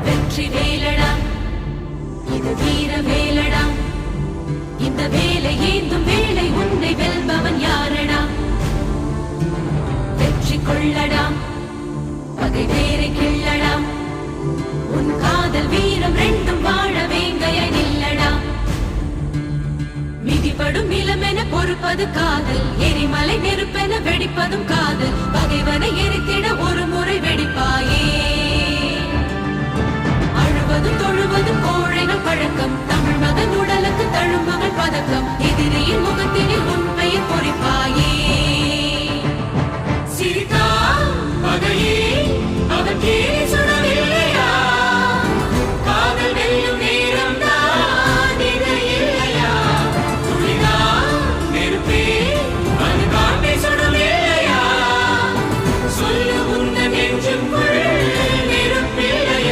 வெற்றி வேலடா இது வீர வேலடா இந்த வேலை ஏந்தும் வேலை உன்னை வெல்பவன் யாரடா வெற்றி கொள்ளடா பகை வேரை கிள்ளடா உன் காதல் வீரம் ரெண்டும் வாழ வேங்கைய நில்லடா மிதிபடும் நிலமென பொறுப்பது காதல் எரிமலை நெருப்பென வெடிப்பதும் காதல் பகைவனை எரித்திட ஒரு முறை வெடிப்பாயே